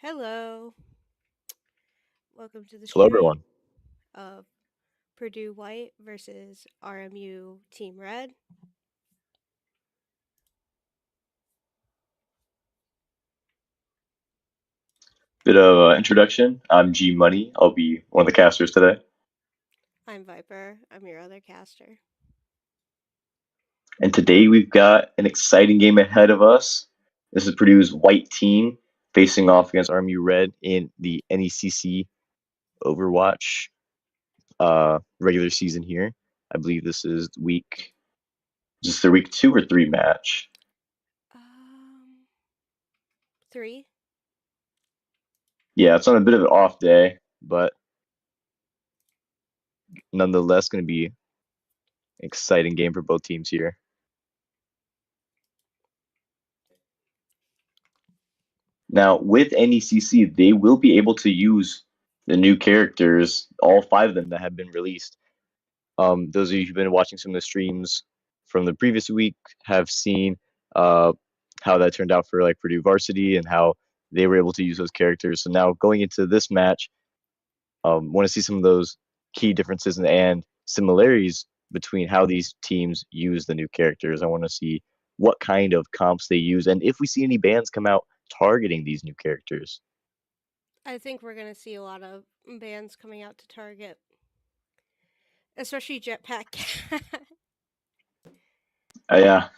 Hello. Welcome to the Hello, stream everyone. of Purdue White versus RMU Team Red. Bit of introduction. I'm G Money. I'll be one of the casters today. I'm Viper. I'm your other caster. And today we've got an exciting game ahead of us. This is Purdue's white team facing off against RMU Red in the NECC Overwatch regular season here. I believe this is their week 2 or 3 match. Um, three. Yeah, it's on a bit of an off day, but nonetheless going to be an exciting game for both teams here. Now, with NECC, they will be able to use the new characters, all 5 of them that have been released. Those of you who've been watching some of the streams from the previous week have seen uh, how that turned out for like Purdue varsity and how they were able to use those characters. So now going into this match, want to see some of those key differences and similarities between how these teams use the new characters. I want to see what kind of comps they use and if we see any bans come out targeting these new characters. I think we're going to see a lot of bands coming out to target, especially Jetpack Cat. Yeah,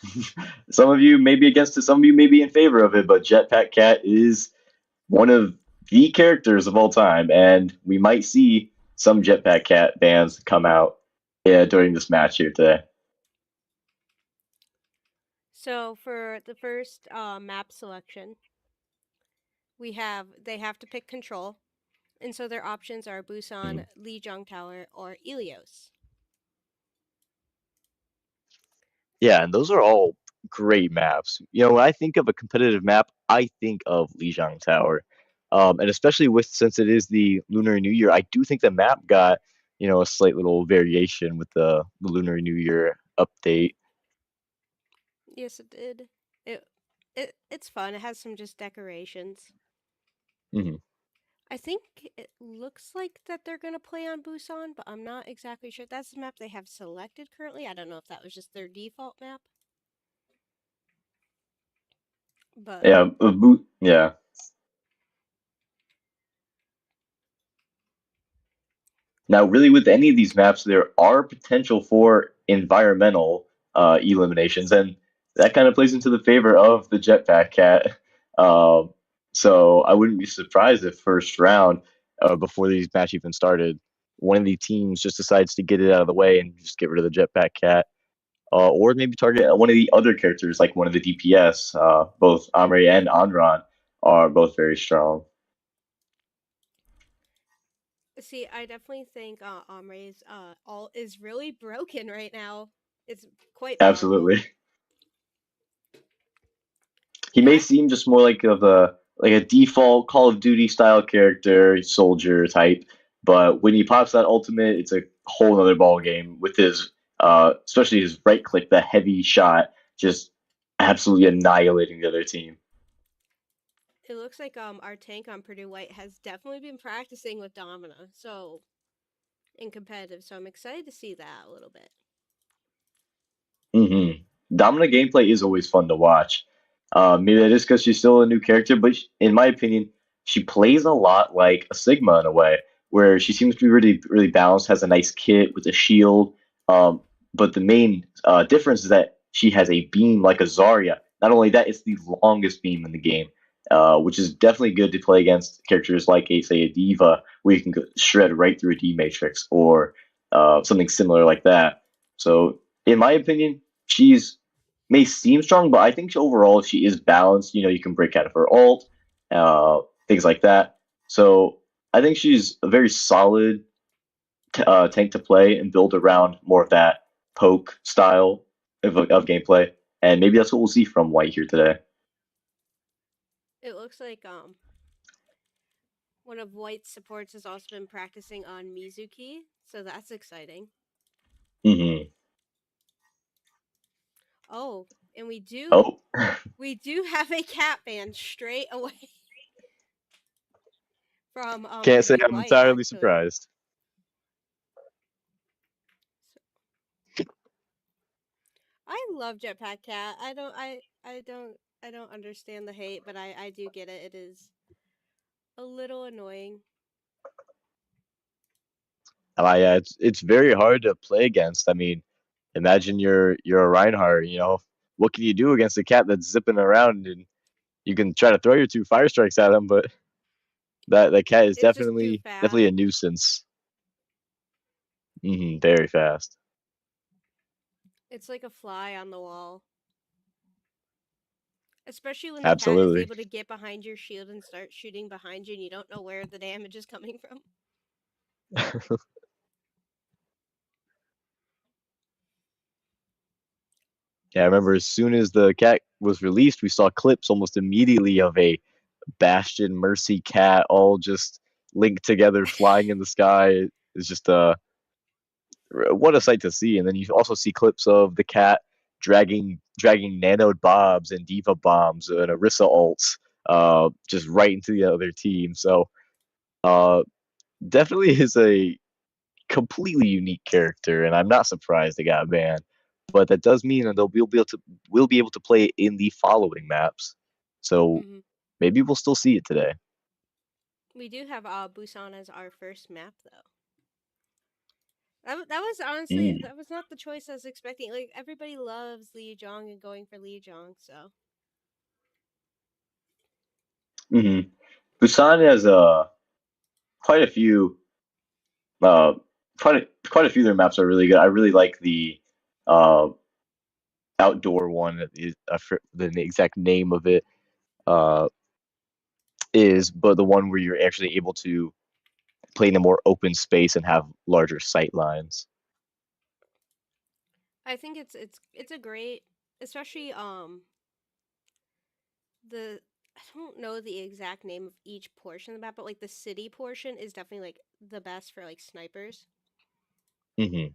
some of you may be against it, some of you may be in favor of it, but Jetpack Cat is one of the characters of all time, and we might see some Jetpack Cat bands come out during this match here today. So for the first map selection, they have to pick control, and so their options are Mhm. Busan, Lijiang Tower, or Ilios. Yeah, and those are all great maps. When I think of a competitive map, I think of Lijiang Tower. And especially with since it is the Lunar New Year, I do think the map got, a slight little variation with the Lunar New Year update. Yes, it did. It it's fun. It has some just decorations. Mhm. I think it looks like that they're gonna play on Busan, but I'm not exactly sure. That's the map they have selected currently. I don't know if that was just their default map, but Yeah, yeah. Now, really, with any of these maps, there are potential for environmental eliminations, and that kind of plays into the favor of the Jetpack Cat. Um, so I wouldn't be surprised if first round, before these match even started, one of the teams just decides to get it out of the way and just get rid of the Jetpack Cat, or maybe target one of the other characters, like one of the DPS. Both Amri and Anran are both very strong. see, I definitely think Omre's all is really broken right now. It's quite powerful. Absolutely. He It may actually, seem just more like a default Call of Duty style character, soldier type, but when he pops that ultimate, it's a whole other ball game with his especially his right click, the heavy shot, just absolutely annihilating the other team. it looks like our tank on Purdue White has definitely been practicing with Domina, so in competitive. So I'm excited to see that a little bit. hmm Domina gameplay is always fun to watch. Maybe that is because she's still a new character, but in my opinion, she plays a lot like a Sigma in a way, where she seems to be really, really balanced, has a nice kit with a shield. Um, but the main difference is that she has a beam like a Zarya. Not only that, it's the longest beam in the game, which is definitely good to play against characters like, say, a Diva, where you can shred right through a D matrix or something similar like that. So, in my opinion, she's may seem strong, but I think overall she is balanced. You can break out of her ult, things like that. So I think she's a very solid tank to play and build around more of that poke style of gameplay. And maybe that's what we'll see from White here today. It looks like one of White's supports has also been practicing on Mizuki, so that's exciting. hmm Oh, and Oh, we do have a cat band straight away. from Can't say Purdue I'm White, entirely actually. surprised. I love Jetpack Cat. I don't understand the hate, but I do get it. It is a little annoying. Yeah, it's very hard to play against. I mean, imagine you're a Reinhardt. What can you do against a cat that's zipping around, and you can try to throw your two fire strikes at him, but that cat is It's just too definitely fast. a nuisance. Very fast. It's like a fly on the wall. Especially when the cat is Absolutely. able to get behind your shield and start shooting behind you and you don't know where the damage is coming from. Yeah, I remember as soon as the cat was released, we saw clips almost immediately of a Bastion Mercy cat all just linked together, flying in the sky. It's just what a sight to see. And then you also see clips of the cat dragging nanoed bobs and diva bombs and Orisa ults just right into the other team. So uh, definitely is a completely unique character, and I'm not surprised it got banned. But that does mean that we'll be able to play it in the following maps. So Hmm. maybe we'll still see it today. We do have Busan as our first map, though. That was honestly, Mm. that was not the choice I was expecting. Like, everybody loves Lee Jong and going for Lee Jong, so. hmm Busan has quite a few uh quite a few of their maps are really good. I really like the uh outdoor one. The exact name of it uh but the one where you're actually able to play in a more open space and have larger sight lines. I think it's a great, especially the I don't know the exact name of each portion of the map, but like the city portion is definitely like the best for like snipers. hmm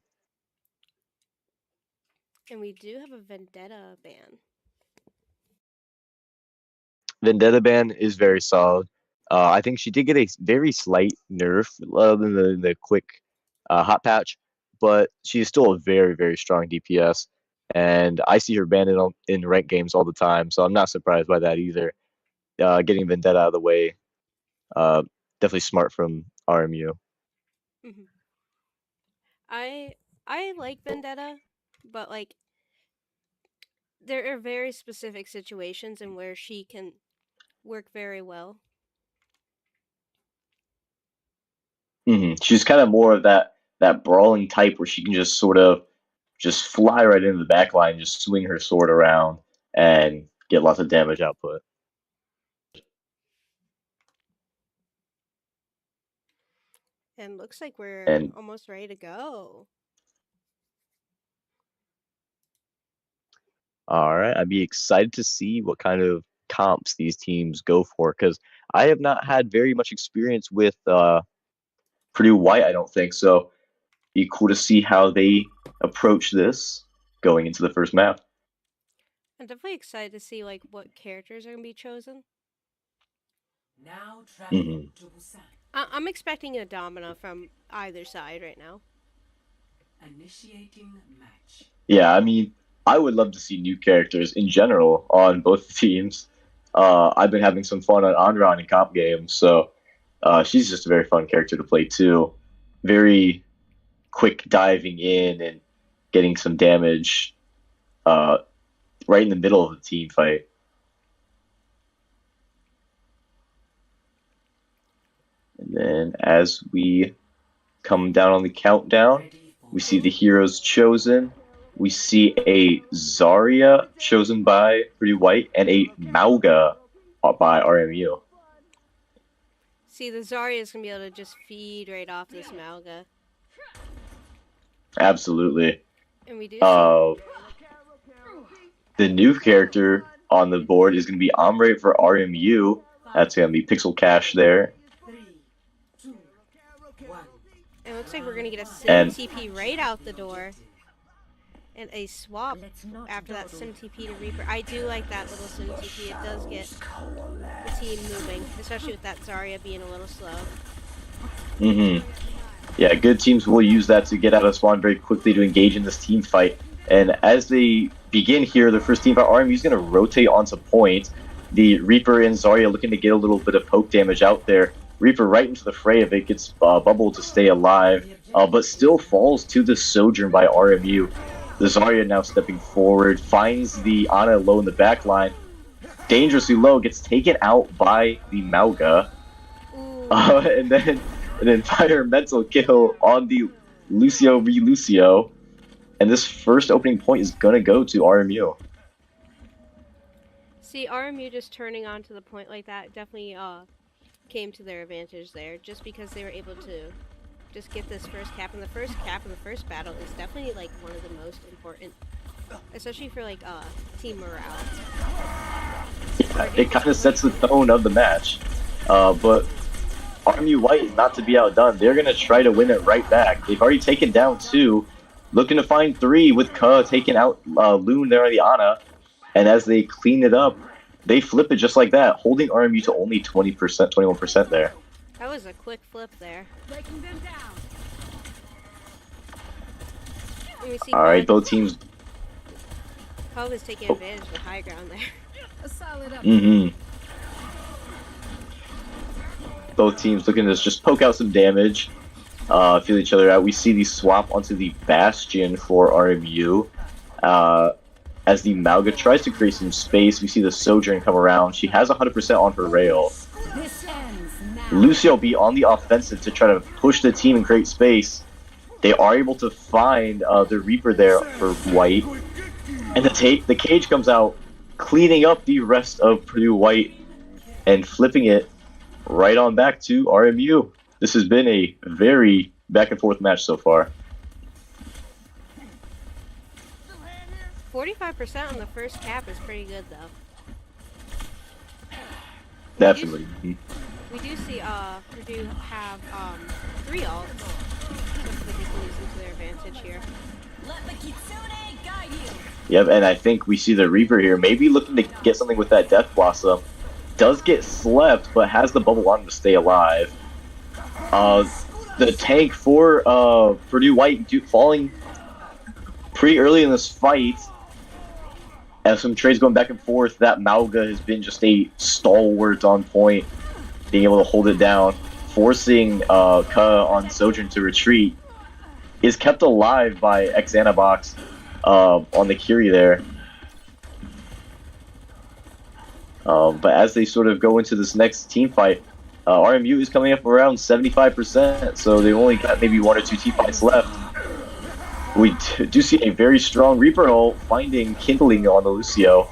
And we do have a vendetta ban. Vendetta Ban is very solid. I think she did get a very slight nerf other than the quick hot patch, but she is still a very strong DPS. And I see her banned in ranked games all the time, so I'm not surprised by that either. Getting Vendetta out of the way, uh, definitely smart from RMU. Hmm. I I like vendetta, but like there are very specific situations in where she can work very well. She's kind of more of that brawling type where she can just sort of just fly right into the back line, just swing her sword around and get lots of damage output. And looks like we're And almost ready to go. all right, I'd be excited to see what kind of comps these teams go for because I have not had very much experience with Purdue White. I don't think so. Be cool to see how they approach this going into the first map. I'm definitely excited to see like what characters are gonna be chosen. Now traveling hmm to Busan. I'm expecting a domino from either side right now. Initiating match. Yeah, I mean, I would love to see new characters in general on both teams. I've been having some fun on Anran in comp games, so she's just a very fun character to play too. Very quick diving in and getting some damage uh, right in the middle of the team fight. And then as we come down on the countdown, Ready for we see the battle. heroes chosen. We see a Zarya chosen by Pretty White and a Mauga by RMU. See, the Zarya is gonna be able to just feed right off this Malga. Absolutely. And we do see. Uh, the new character on the board is going to be Ombre for RMU. That's going to be Pixel Cash there. 3, 2, 1. It looks like we're gonna get a And TP right out the door. And a swap Let's not after that dawdle. Sim TP to Reaper. I do like that little Sim TP. It does get the team moving, especially with that Zarya being a little slow. Mm-hmm. Yeah, good teams will use that to get out of spawn very quickly to engage in this team fight. And as they begin here, the first team fight, RMU is going to rotate onto point. The Reaper and Zarya looking to get a little bit of poke damage out there. Reaper right into the fray of it, gets bubbled to stay alive, but still falls to the Sojourn by RMU. The Zarya now stepping forward, finds the Ana low in the back line, dangerously low, gets taken out by the Mauga. And then an environmental kill on the Lucio v Lucio. And this first opening point is going to go to RMU. See, RMU just turning onto the point like that definitely came to their advantage there, just because they were able to just get this first cap. And the first cap in the first battle is definitely like one of the most important, especially for like team morale. It kind of sets the tone of the match. But RMU White is not to be outdone. They're going to try to win it right back. They've already taken down 2, looking to find 3 with Ka taking out Loon there on the Ana. And as they clean it up, they flip it just like that, holding RMU to only 20%, 21% there. That was a quick flip there. Breaking them down. All right, both teams. Ka was taking advantage of the high ground there. A solid up. Both teams looking to just poke out some damage, feel each other out. We see the swap onto the Bastion for RMU. As the Mauga tries to create some space, we see the Sojourn come around. She has 100% on her rail. This ends now. Lucio be on the offensive to try to push the team and create space. They are able to find the Reaper there for White. And the cage comes out, cleaning up the rest of Purdue White and flipping it right on back to RMU. This has been a very back and forth match so far. 45% on the first cap is pretty good though. Definitely. We do see Purdue have 3 ults, so they can use them to their advantage here. Let the Kitsune guide you. Yep, and I think we see the Reaper here, maybe looking to get something with that Death Blossom. Does get slept, but has the bubble on to stay alive. The tank for Purdue White falling pretty early in this fight. As some trades going back and forth, that Mauga has been just a stalwart on point, being able to hold it down, forcing Ka on Sojourn to retreat. Is kept alive by Xanabox on the Curie there. But as they sort of go into this next team fight, RMU is coming up around 75%, so they've only got maybe 1 or 2 team fights left. We do see a very strong Reaper ult finding Kindling on the Lucio.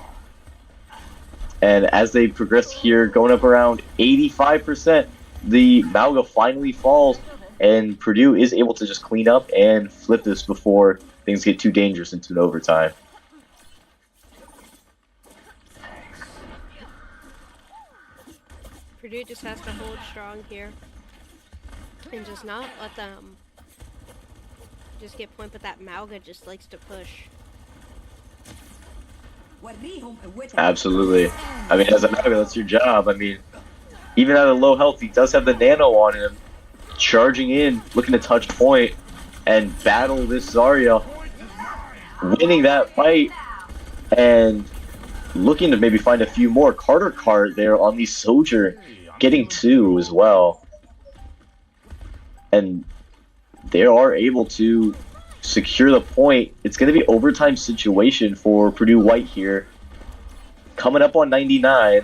And as they progress here, going up around 85%, the Mauga finally falls, and Purdue is able to just clean up and flip this before things get too dangerous into an overtime. Purdue just has to hold strong here and just not let them just get point, but that Mauga just likes to push. Absolutely. I mean, as a Mauga, that's your job. I mean, even at a low health, he does have the nano on him, charging in, looking to touch point and battle this Zarya, winning that fight, and looking to maybe find a few more. Carter Cart there on the Soldier, getting 2 as well. And they are able to secure the point. It's going to be overtime situation for Purdue White here. Coming up on 99.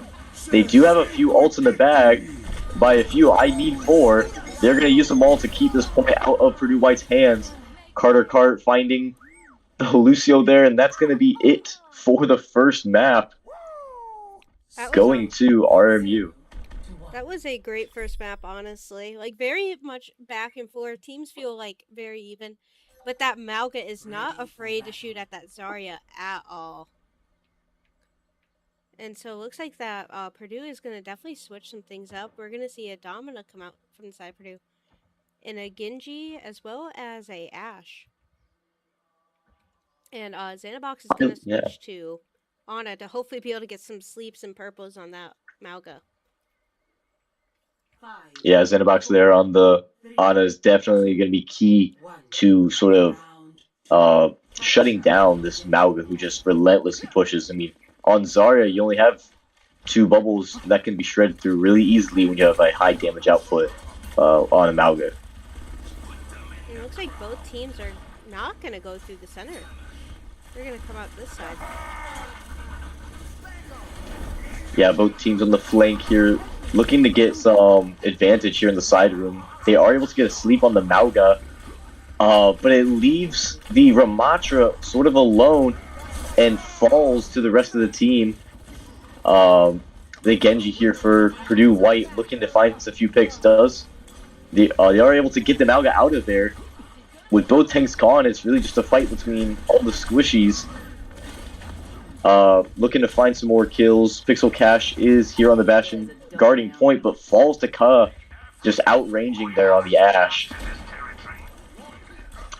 They do have a few ults in the bag. By a few, I mean 4. They're going to use them all to keep this point out of Purdue White's hands. Carter Cart finding the Lucio there, and that's going to be it for the first map. Going to RMU. That was a great first map, honestly. Like, very much back and forth. Teams feel, like, very even. But that Mauga is not afraid to shoot at that Zarya at all. And so it looks like that Purdue is going to definitely switch some things up. We're going to see a Domina come out from the side of Purdue. And a Genji as well as a Ashe. And Xanabox is gonna Yeah. switch to Ana to hopefully be able to get some sleeps and purples on that Mauga. Yeah, Xenobox there on the Ana is definitely going to be key to sort of uh, shutting down this Mauga who just relentlessly pushes. I mean, on Zarya, you only have two bubbles that can be shredded through really easily when you have a high damage output on a Mauga. And it looks like both teams are not gonna go through the center. They're gonna come out this side. Yeah, both teams on the flank here looking to get some advantage here in the side room. They are able to get a sleep on the Mauga, but it leaves the Ramatra sort of alone and falls to the rest of the team. The Genji here for Purdue White looking to find a few picks does. They are able to get the Mauga out of there. With both tanks gone, it's really just a fight between all the squishies. Looking to find some more kills. Pixel Cash is here on the Bastion guarding point, but falls to Ka, just outranging there on the Ashe.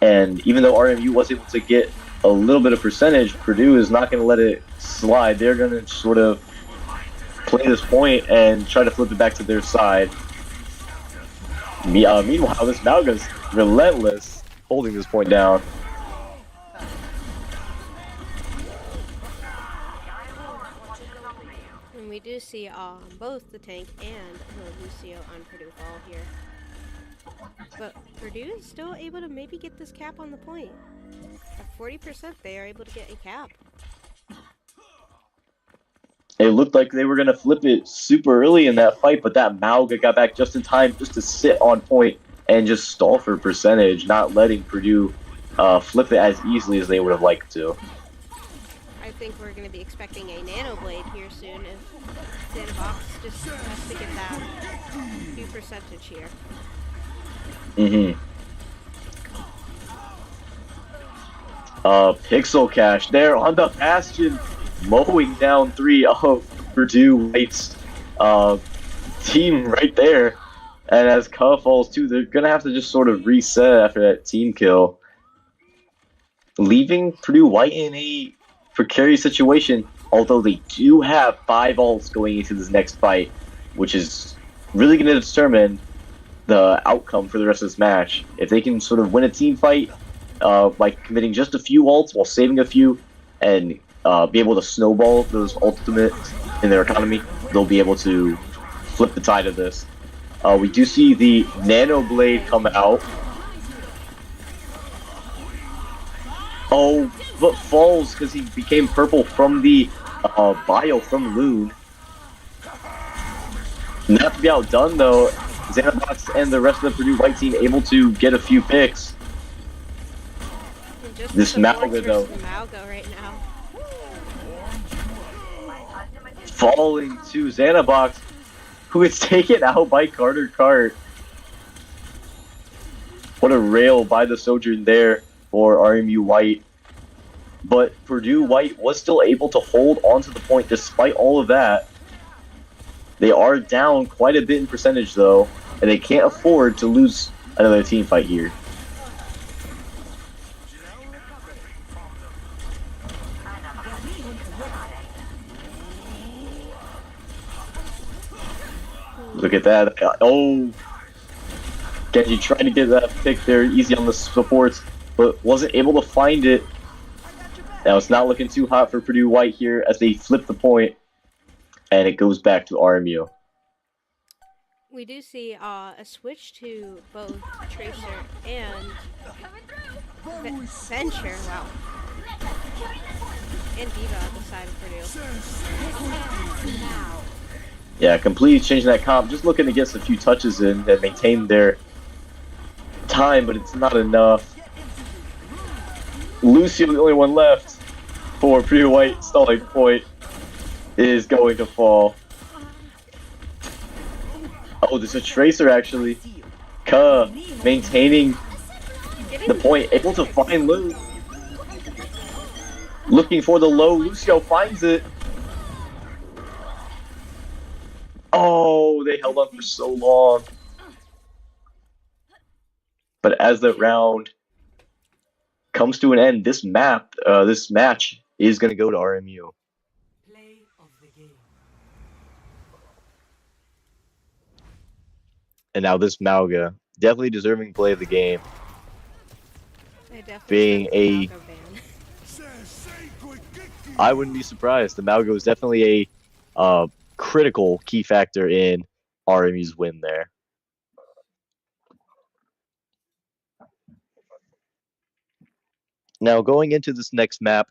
And even though RMU was able to get a little bit of percentage, Purdue is not going to let it slide. They're going to sort of play this point and try to flip it back to their side. Meanwhile, this Mauga's relentless, holding this point down. And we do see both the tank and the Lucio on Purdue fall here. But Purdue is still able to maybe get this cap on the point. At 40%, they are able to get a cap. It looked like they were going to flip it super early in that fight, but that Mauga got back just in time just to sit on point and just stall for percentage, not letting Purdue flip it as easily as they would have liked to. I think we're going to be expecting a Nano Blade here soon if Xanabox just has to get that few percentage here. Pixel Cash there on the Bastion, mowing down three of Purdue White's team right there. And as Ka falls too, they're going to have to just sort of reset after that team kill. Leaving Purdue White in a precarious situation, although they do have 5 ults going into this next fight, which is really going to determine the outcome for the rest of this match. If they can sort of win a team fight by committing just a few ults while saving a few and be able to snowball those ultimates in their economy, they'll be able to flip the tide of this. We do see the Nano Blade come out. Oh, but falls because he became purple from the bio from Loon. Not to be outdone though, Xanabox and the rest of the Purdue White team able to get a few picks. This Mauga though, Mauga right now. falling to Xanabox, who is taken out by Carter Cart. What a rail by the Sojourn there for RMU White. But Purdue White was still able to hold onto the point despite all of that. They are down quite a bit in percentage though, and they can't afford to lose another team fight here. Look at that. Oh, Genji trying to get that pick there easy on the supports, but wasn't able to find it. Now it's not looking too hot for Purdue White here as they flip the point, and it goes back to RMU. We do see a switch to both Tracer and Venture. Wow. And Diva on the side of Purdue. Now. Yeah, completely changing that comp. Just looking to get a few touches in and maintain their time, but it's not enough. Lucio, the only one left for Purdue White, stalling point, is going to fall. Oh, there's a Tracer actually. Ka maintaining the point, able to find Lu. Looking for the low, Lucio finds it. Oh, they held on for so long. But as the round comes to an end, this match is going to go to RMU. Play of the game. And now this Mauga, definitely deserving play of the game, I definitely being sense a a, Malga ban. I wouldn't be surprised. The Mauga was definitely a critical key factor in RMU's win there. Now going into this next map,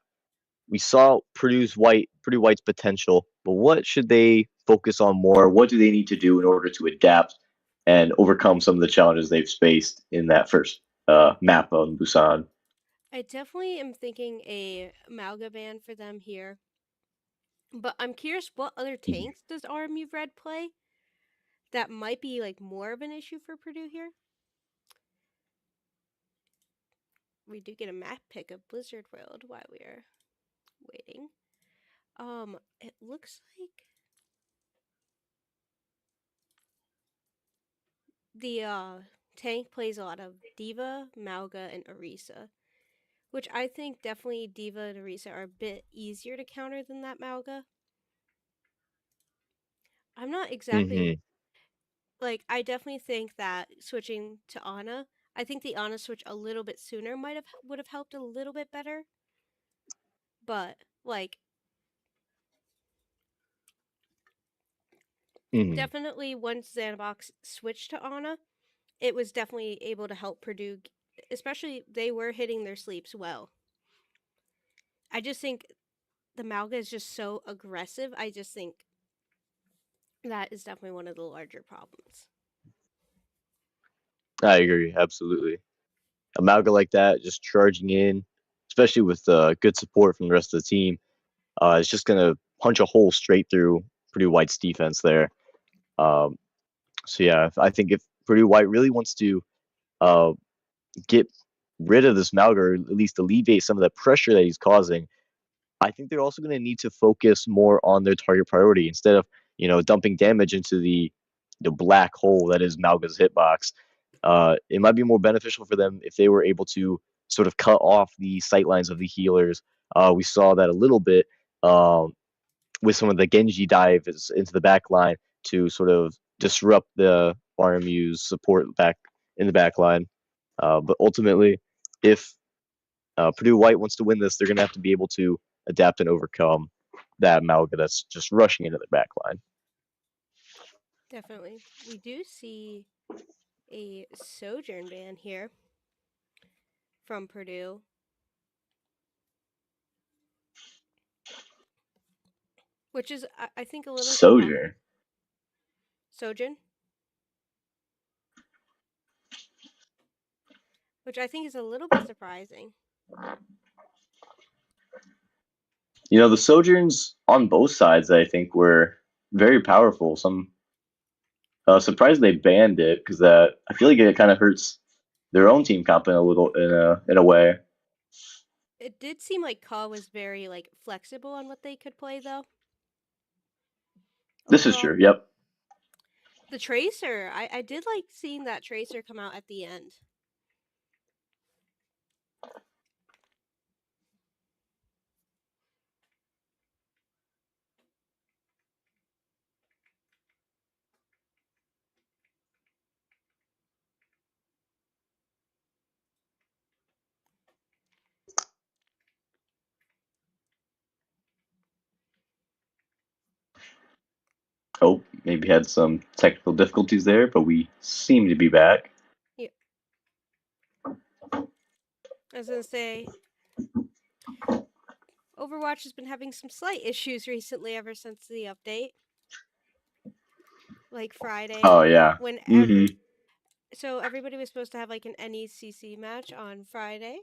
we saw Purdue White's potential, but what should they focus on more? What do they need to do in order to adapt and overcome some of the challenges they've faced in that first map on Busan? I definitely am thinking a Malga ban for them here. But I'm curious, what other Mhm. tanks does RMU Red play that might be like more of an issue for Purdue here? We do get a map pick of Blizzard World while we're waiting. It looks like the tank plays a lot of Diva, Malga, and Orisa, which I think definitely Diva and Orisa are a bit easier to counter than that Malga. I'm not exactly Mhm. like I definitely think that switching to Ana, I think the Ana switch a little bit sooner might have would have helped a little bit better. But like Mhm. definitely once Xanabox switched to Ana, it was definitely able to help Purdue, especially they were hitting their sleeps well. I just think the Malga is just so aggressive. I just think that is definitely one of the larger problems. I agree, absolutely. A Mauga like that, just charging in, especially with good support from the rest of the team, is just going to punch a hole straight through Purdue White's defense there. Um, so yeah, I think if Purdue White really wants to uh, get rid of this Mauga, or at least alleviate some of the pressure that he's causing, I think they're also going to need to focus more on their target priority instead of dumping damage into the black hole that is Mauga's hitbox. It might be more beneficial for them if they were able to sort of cut off the sight lines of the healers. We saw that a little bit with some of the Genji dives into the back line to sort of disrupt the RMU's support back in the back line. But ultimately, if Purdue White wants to win this, they're going to have to be able to adapt and overcome that Malga that's just rushing into the back line. Definitely. We do see a Sojourn ban here from Purdue, which is I think a little Sojourn. Sojourn, which I think is a little bit surprising. The Sojourns on both sides, I think, were very powerful. Some surprised they banned it because that I feel like it kind of hurts their own team comp in a little in a way. It did seem like Ka was very like flexible on what they could play though. This is Overall, true. Yep. the Tracer, I did like seeing that Tracer come out at the end. Oh, maybe had some technical difficulties there, but we seem to be back. Yeah, I was gonna say Overwatch has been having some slight issues recently ever since the update. Like Friday, Oh yeah. when Hmm. so everybody was supposed to have like an NECC match on Friday,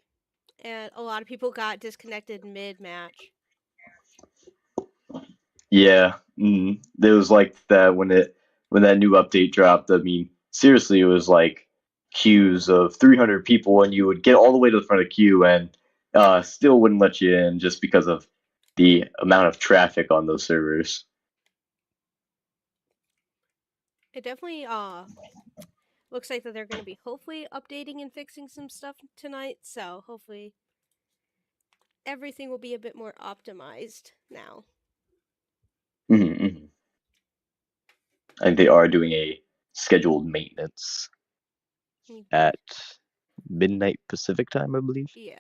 and a lot of people got disconnected mid match. Yeah. There was like that when that new update dropped. I mean, seriously, it was like queues of 300 people, and you would get all the way to the front of the queue, and still wouldn't let you in just because of the amount of traffic on those servers. It definitely looks like that they're going to be hopefully updating and fixing some stuff tonight. So hopefully everything will be a bit more optimized now. Mm-hmm. And they are doing a scheduled maintenance at midnight Pacific time, I believe. Yeah.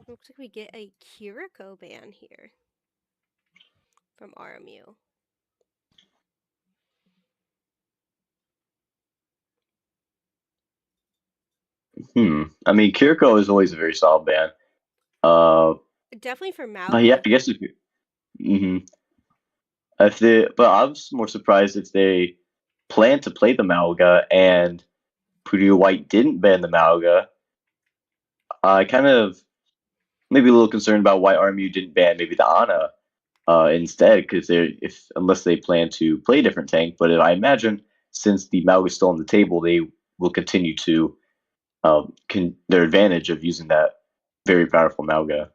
Looks like we get a Kiriko ban here from RMU. I mean, Kiriko is always a very solid band. Definitely for But yeah, Mauga. I guess if you, if they, but I'm more surprised if they plan to play the Malga and Purdue White didn't ban the Malga. I kind of maybe a little concerned about why RMU didn't ban maybe the Ana instead, because unless they plan to play a different tank. But I imagine since the Malga is still on the table, they will continue to their advantage of using that very powerful Malga.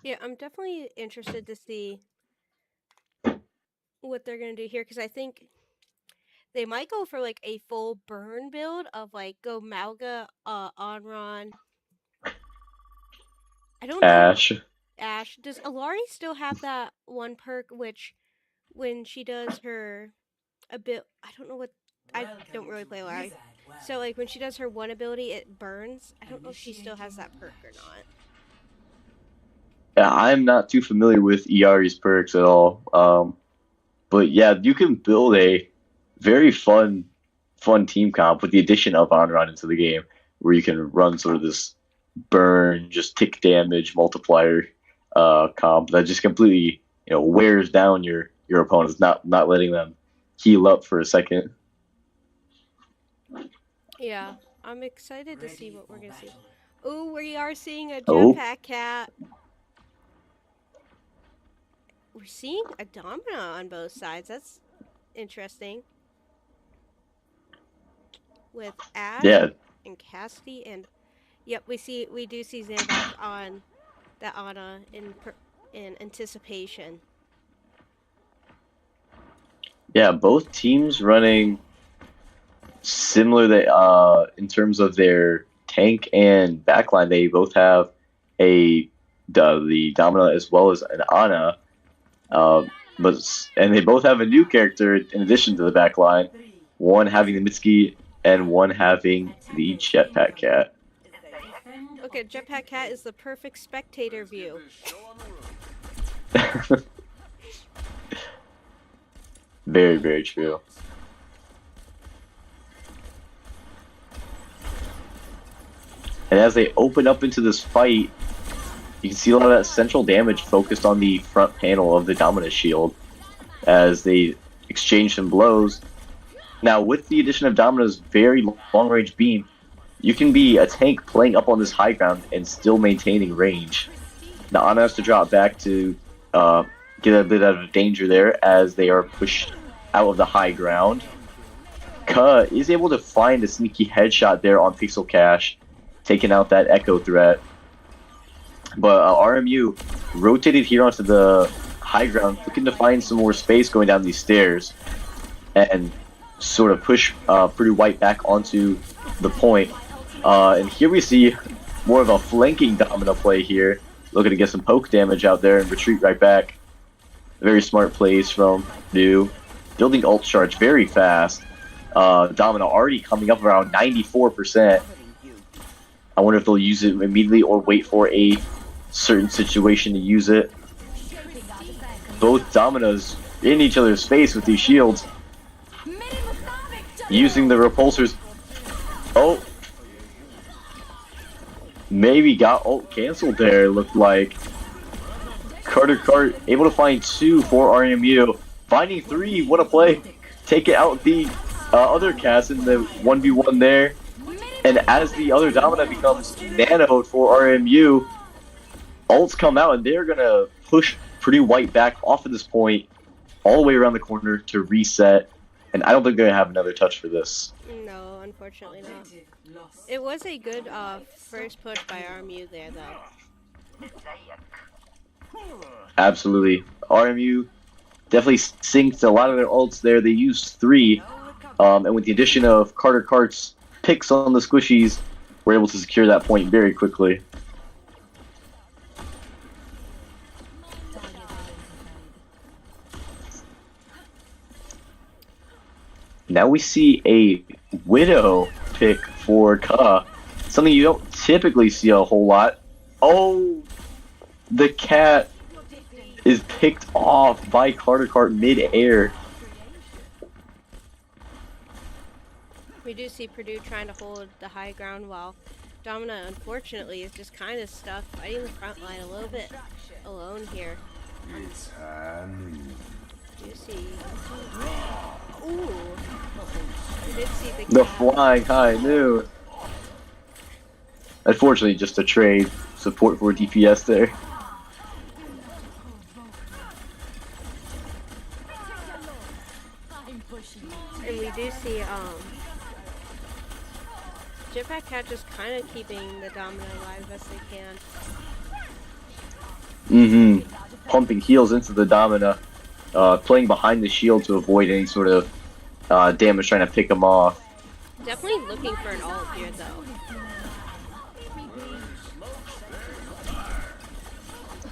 Yeah, I'm definitely interested to see what they're gonna do here because I think they might go for like a full burn build of like go Malga, Onron. I don't know. Ash. Ash, does Alari still have that one perk which when she does her I don't know what I don't really play Alari. So like when she does her one ability it burns. I don't know if she still has that perk or not. Yeah, I'm not too familiar with Iari's perks at all. But yeah, you can build a very fun team comp with the addition of Onron into the game, where you can run sort of this burn, just tick damage multiplier comp that just completely wears down your opponents, not letting them heal up for a second. Yeah, I'm excited to see what we're gonna see. Oh, we are seeing a Oh. jetpack cat. We're seeing a Domina on both sides. That's interesting. With Ash and Cassidy and yep, we do see Xanbox on that Ana in anticipation. Yeah, both teams running similar. In terms of their tank and backline, they both have the Domina as well as an Ana. And they both have a new character in addition to the backline. One having the Mitsuki and one having the Jetpack Cat. Okay, Jetpack Cat is the perfect spectator view. Very, very true. And as they open up into this fight, you can see a lot of that central damage focused on the front panel of the Dominus shield as they exchange some blows. Now, with the addition of Domina's very long-range beam, you can be a tank playing up on this high ground and still maintaining range. Now, Ana has to drop back to get a bit out of danger there as they are pushed out of the high ground. Ka is able to find a sneaky headshot there on Pixel Cash, taking out that Echo threat. But RMU rotated here onto the high ground, looking to find some more space going down these stairs and sort of push Purdue White back onto the point. And here we see more of a flanking Domina play here, looking to get some poke damage out there and retreat right back. Very smart plays from Purdue. Building ult charge very fast. Domina already coming up around 94%. I wonder if they'll use it immediately or wait for a certain situation to use it. Both Dominas in each other's face with these shields. Using the repulsors. Oh. Maybe got ult canceled there, looked like. Carter Cart able to find 2 for RMU. Finding 3, what a play. Taking out the other cast in the 1v1 there. And as the other Domina becomes nanoed for RMU, ults come out and they're going to push Purdue White back off of this point all the way around the corner to reset. And I don't think they're going to have another touch for this. No, unfortunately not. It was a good first push by RMU there, though. Absolutely. RMU definitely synced a lot of their ults there. They used 3. And with the addition of Carter Cart's picks on the squishies, were able to secure that point very quickly. Now we see a Widow pick for Ka. Something you don't typically see a whole lot. Oh, the cat is picked off by Carter Cart mid-air. We do see Purdue trying to hold the high ground while Domina, unfortunately, is just kind of stuck fighting the front line a little bit alone here. Do you see? Ooh. We did see The cat. flying high noon. Unfortunately, just a trade support for DPS there. And we do see Jetpack Cat just kind of keeping the Domino alive as they can. Pumping heals into the Domina, playing behind the shield to avoid any sort of damage trying to pick him off. Definitely looking for an ult here though.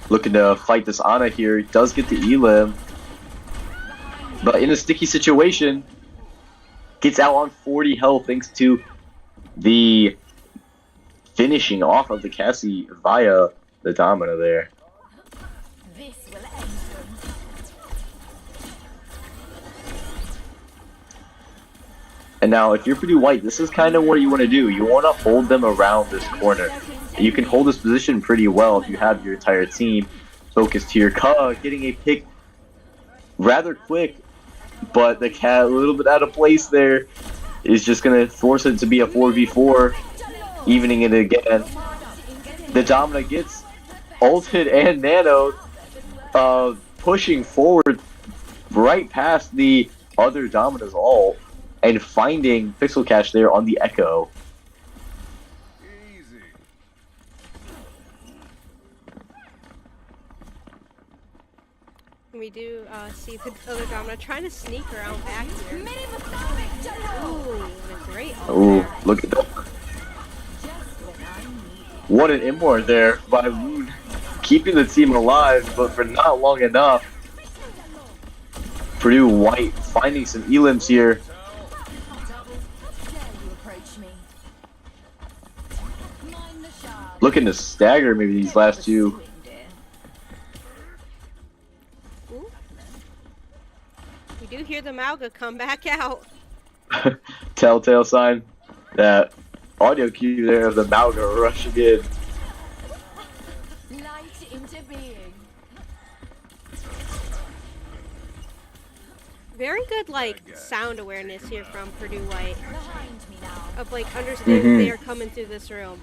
Looking to fight this Ana here. He does get the Elim, but in a sticky situation, gets out on 40 health thanks to the finishing off of the Cassie via the Domina there. This will end them. And now, if you're Purdue White, this is kind of what you want to do. You want to hold them around this corner. You can hold this position pretty well if you have your entire team focused here. Ka getting a pick rather quick, but the cat a little bit out of place there is just going to force it to be a 4v4, evening it again. The Domina gets ulted and nanoed, pushing forward right past the other Domina's ult and finding Pixel Cache there on the Echo. We do see the other Domino trying to sneak around back here. Ooh, and a great ult Ooh, there. look at that. What an immort there by Woon, keeping the team alive, but for not long enough. Purdue White finding some elims here. Looking to stagger maybe these last two. Ooh. We do hear the Mauga come back out. Telltale sign. That audio cue there of the Mauga rushing in. Light into being. Very good, like, sound awareness here from Purdue White. Behind me now. Of, like, understanding they are coming through this room.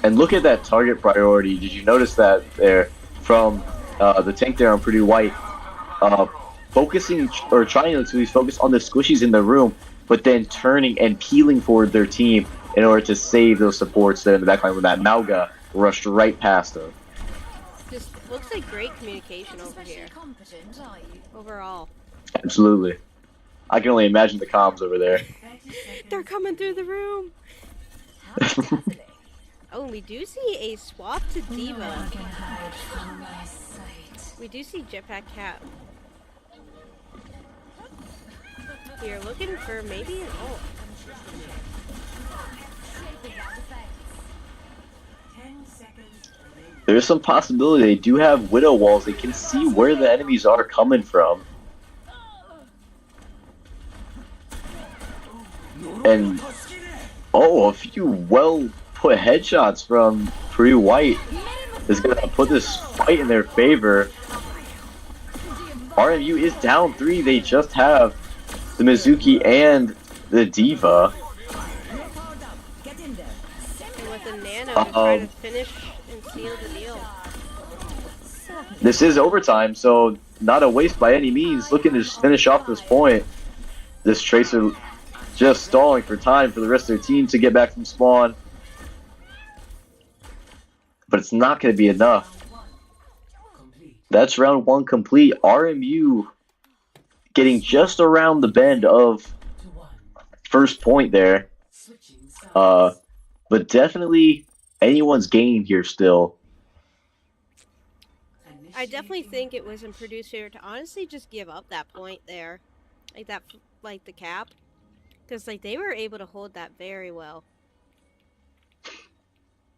And look at that target priority. Did you notice that there from the tank there on Purdue White? Focusing or trying to at least focus on the squishies in the room, but then turning and peeling forward their team in order to save those supports there in the backline when that Mauga rushed right past them. Just looks like great communication over here. Competent, are you? Overall. Absolutely. I can only imagine the comms over there. They're coming through the room! Oh, and we do see a swap to Diva. We do see Jetpack Cat. We are looking for maybe an ult. 10 seconds remaining. There's some possibility they do have Widow walls. They can see where the enemies are coming from. And, oh, a few well put headshots from Purdue White is going to put this fight in their favor. RMU is down 3. They just have the Mizuki and the Diva. And with the Nano to try to finish and seal the deal. This is overtime, so not a waste by any means. Looking to just finish off this point. This Tracer just stalling for time for the rest of their team to get back from spawn. But it's not going to be enough. Complete. That's round 1 complete. RMU getting just around the bend of first point there. Switching Uh, sides. but definitely anyone's game here still. I definitely Initiating think it was in match. Purdue's favor to honestly just give up that point there, like that, like the cap, because like they were able to hold that very well.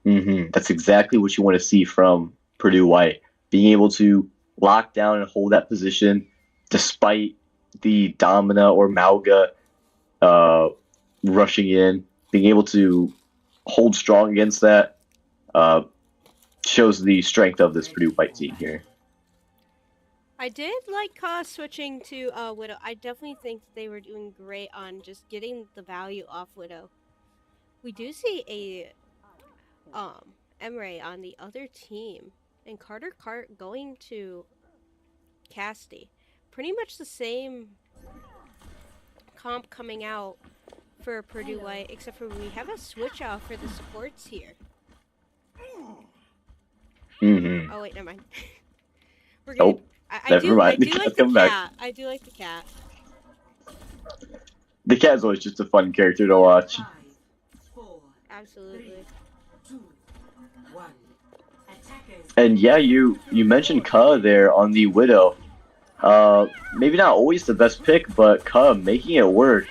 That's exactly what you want to see from Purdue White, being able to lock down and hold that position despite the Domina or Malga uh, rushing in, being able to hold strong against that uh, shows the strength of this Ready Purdue White for team battle. here. I did like switching to Widow. I definitely think they were doing great on just getting the value off Widow. We do see a Emre on the other team, and Carter Cart going to Casty. Pretty much the same comp coming out for Purdue White, except for we have a switch out for the supports here. Mm-hmm. Oh wait, never mind. We're gonna. Oh, never I mind. The do cat's like the coming back. cat. I do like the cat. The cat's always just a fun character to watch. 5, 4, Absolutely. 2, 1. Attackers. And yeah, you mentioned Ka there on the Widow. Maybe not always the best pick, but Ka making it work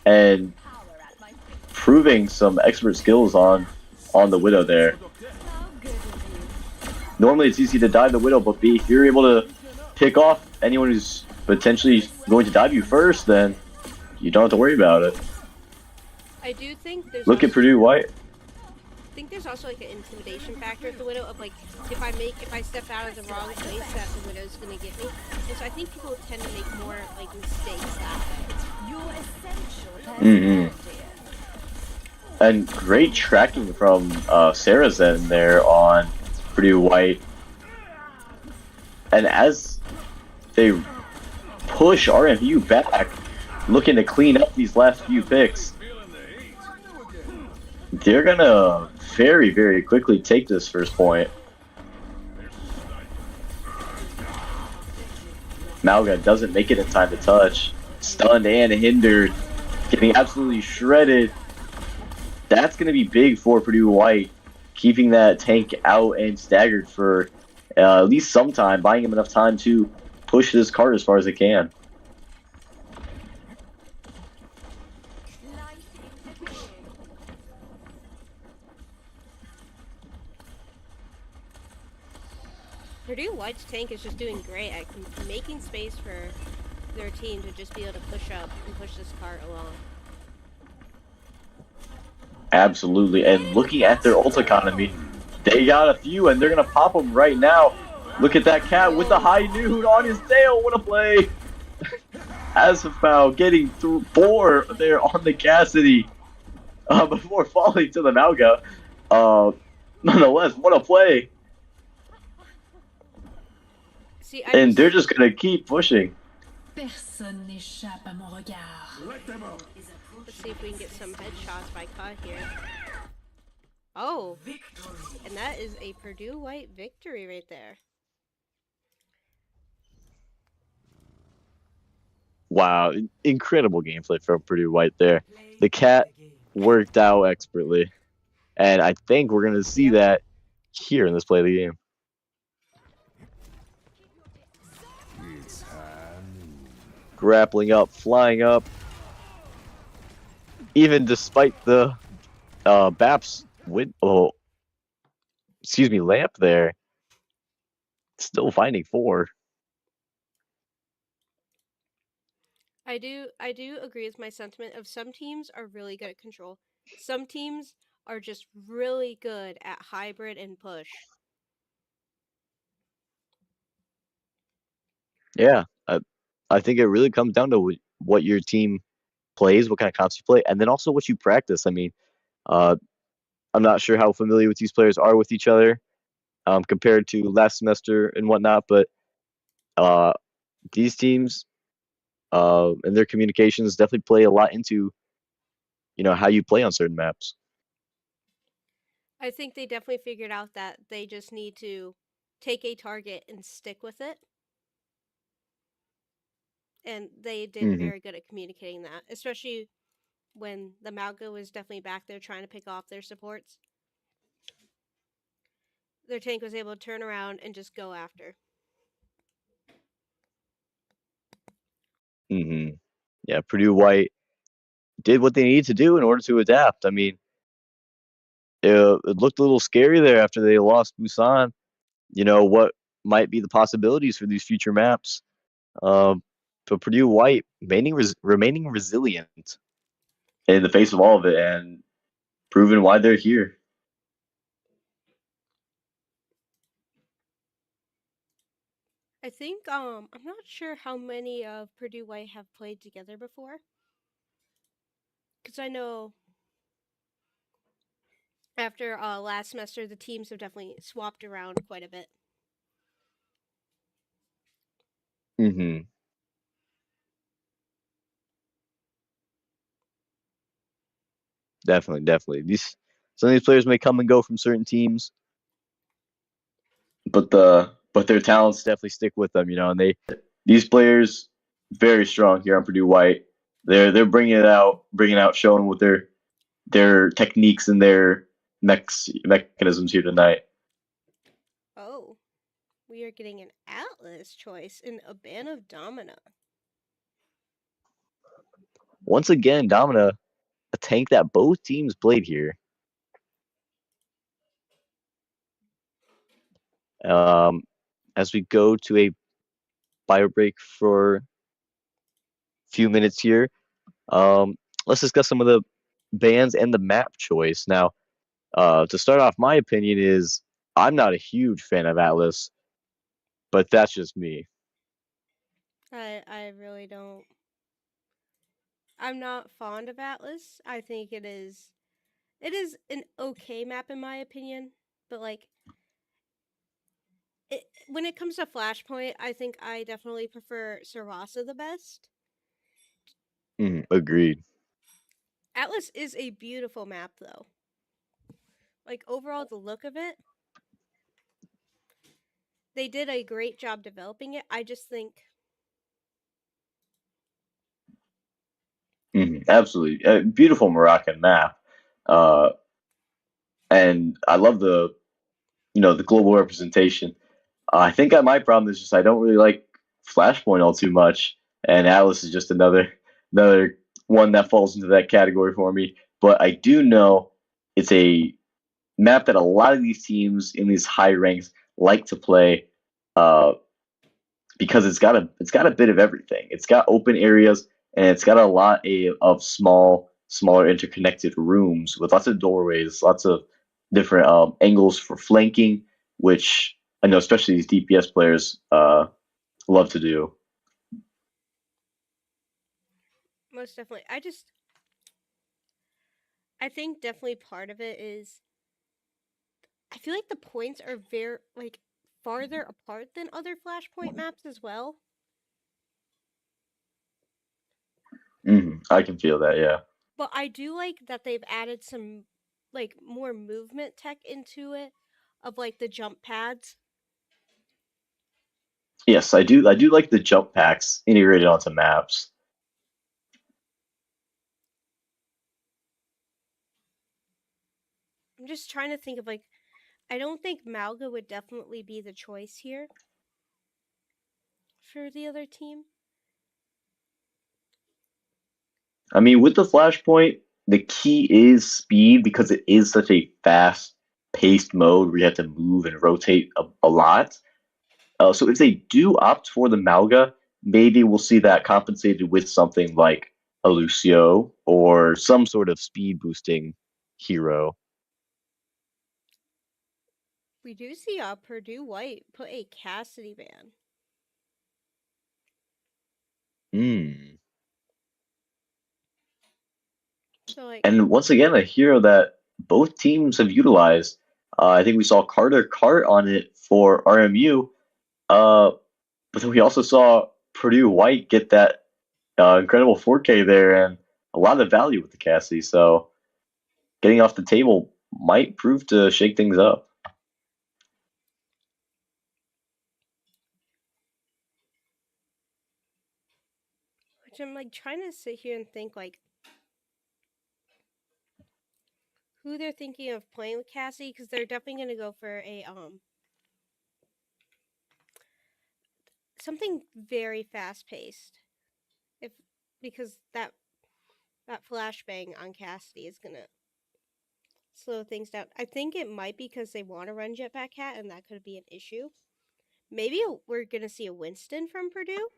and Power at my feet. proving some expert skills on the Widow there. How good of you. Normally it's easy to dive the Widow, but B, if you're able to pick off anyone who's potentially going to dive you first, then you don't have to worry about it. I do think there's. Look also, at Purdue White. I think there's also like an intimidation factor with the Widow of like if I step out of the wrong place that the Widow's gonna get me, and so I think people tend to make more like mistakes that way. Your essential Mhm. personality. And great tracking from Sarah Zen there on Purdue White. And as they push RMU back, looking to clean up these last few picks, they're gonna very, very quickly take this first point. Malga doesn't make it in time to touch. Stunned and hindered. Getting absolutely shredded. That's going to be big for Purdue White. Keeping that tank out and staggered for at least some time. Buying him enough time to push this cart as far as it can. Light into being. Purdue White's tank is just doing great at making space for their team to just be able to push up and push this cart along. Absolutely. And looking at their ult economy, they got a few and they're going to pop them right now. Look at that cat with the high noon on his tail. What a play. Azafal getting through 4 there on the Cassidy before falling to the Malga. Nonetheless, what a play. See, And they're just going to keep pushing. Personne n'échappe à mon regard. Is let's see if we can get some headshots by Cut here. Oh, victory. and that is a Purdue White victory right there. Wow, incredible gameplay from Purdue White there. Play The cat the game. worked out expertly. And I think we're going to see that here in this play of the game. Grappling up, flying up. Even despite the Baps lamp there. Still finding 4. I do agree with my sentiment of some teams are really good at control. Some teams are just really good at hybrid and push. Yeah, I think it really comes down to what your team plays, what kind of comps you play, and then also what you practice. I mean, I'm not sure how familiar with these players are with each other compared to last semester and whatnot, but these teams and their communications definitely play a lot into how you play on certain maps. I think they definitely figured out that they just need to take a target and stick with it. And they did Mhm. very good at communicating that, especially when the Malga was definitely back there trying to pick off their supports. Their tank was able to turn around and just go after. Hmm. Yeah, Purdue White did what they needed to do in order to adapt. I mean, it looked a little scary there after they lost Busan. What might be the possibilities for these future maps. Um, but Purdue White remaining resilient in the face of all of it and proving why they're here. I think I'm not sure how many of Purdue White have played together before, because I know after last semester the teams have definitely swapped around quite a bit. Hmm. Definitely, definitely. These Some of these players may come and go from certain teams, but their talents definitely stick with them. And these players very strong here on Purdue White. They're bringing out, showing what their techniques and their mechanisms here tonight. Oh, we are getting an Atlas choice in a ban of Domina. Once again, Domina, a tank that both teams played here. Um, as we go to a bio break for a few minutes here, let's discuss some of the bands and the map choice. Now, to start off, my opinion is I'm not a huge fan of Atlas, but that's just me. I really don't. I'm not fond of Atlas. I think it is an okay map in my opinion, but like when it comes to Flashpoint, I think I definitely prefer Sarasa the best. Agreed. Atlas is a beautiful map though. Like overall the look of it, they did a great job developing it. I just think Absolutely, beautiful Moroccan map, uh, and I love the global representation. I think that my problem is just I don't really like Flashpoint all too much, and Atlas is just another one that falls into that category for me. But I do know it's a map that a lot of these teams in these high ranks like to play, uh, because it's got a bit of everything. It's got open areas and it's got a lot of smaller interconnected rooms with lots of doorways, lots of different angles for flanking, which I know especially these DPS players love to do. most definitely I think definitely part of it is I feel like the points are very like farther apart than other Flashpoint maps as well. I can feel that, yeah. But I do like that they've added some like more movement tech into it of like the jump pads. Yes, I do. I do like the jump packs integrated onto maps. I'm just trying to think of like I don't think Malga would definitely be the choice here for the other team. I mean, with the flashpoint, the key is speed because it is such a fast-paced mode where you have to move and rotate a lot. So if they do opt for the Malga, maybe we'll see that compensated with something like a Lucio or some sort of speed boosting hero. We do see Purdue White put a Cassidy ban. Hmm. So like And once again, a hero that both teams have utilized. I think we saw Carter Cart on it for RMU, but then we also saw Purdue White get that incredible 4K there and a lot of value with the Cassie. So getting off the table might prove to shake things up. which I'm like trying to sit here and think like who they're thinking of playing with Cassie, because they're definitely gonna go for a something very fast paced. If because that flashbang on Cassidy is gonna slow things down. I think it might be because they want to run Jetpack Cat, and that could be an issue. Maybe we're gonna see a Winston from Purdue.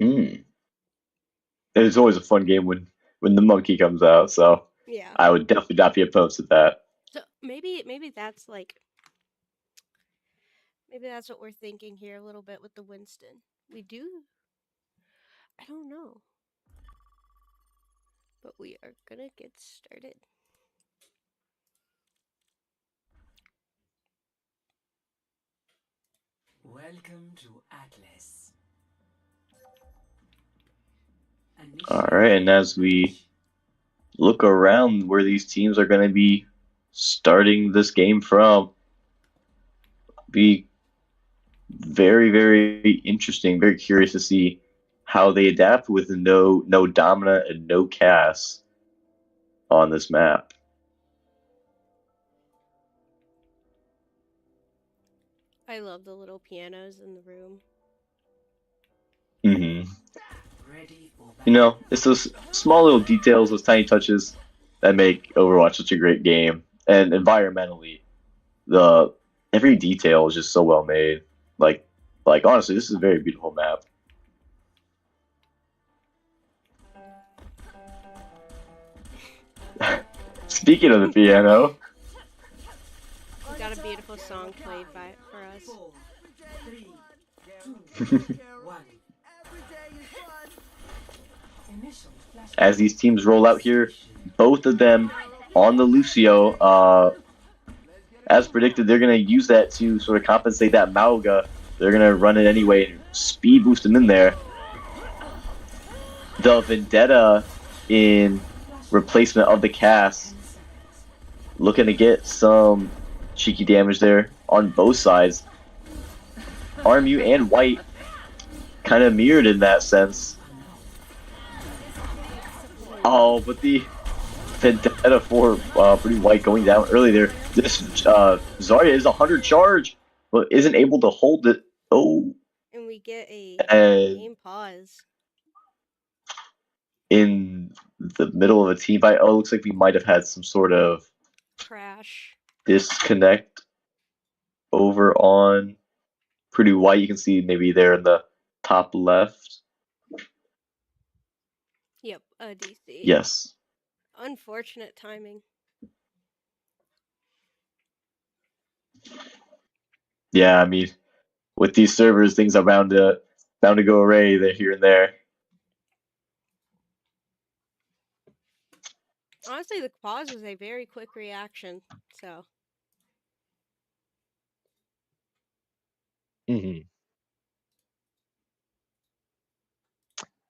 Hmm. It's always a fun game when the monkey comes out, so Yeah. I would definitely not be opposed to that. So maybe that's like maybe that's what we're thinking here a little bit with the Winston. We do. I don't know. But we are gonna get started. Welcome to Atlas. All right, and as we look around where these teams are going to be starting this game from, be very, very interesting. Very curious to see how they adapt with no Domina and no Cass on this map. I love the little pianos in the room. Mm-hmm. Ready for You know, it's those small little details, those tiny touches that make Overwatch such a great game. And environmentally, every detail is just so well made. Like honestly, this is a very beautiful map. Speaking of the piano, We got a beautiful song played for us. 4, 3, 2, 1. Initial flash. as these teams roll out here, both of them on the Lucio, as predicted, they're going to use that to sort of compensate that Mauga. They're going to run it anyway and speed boost him in there. The Vendetta in replacement of the Cass, looking to get some cheeky damage there on both sides. RMU and White kind of mirrored in that sense. Oh, but the Vendetta for Purdue White going down early there. This Zarya is 100 charge, but isn't able to hold it. Oh, And we get a and game pause. in the middle of a team fight. Oh, it looks like we might have had some sort of Crash. disconnect over on Purdue White. You can see maybe there in the top left. Yep, DC. Yes. Unfortunate timing. Yeah, I mean, with these servers, things are bound to go array there here and there. Honestly, the pause was a very quick reaction. So Mm-hmm.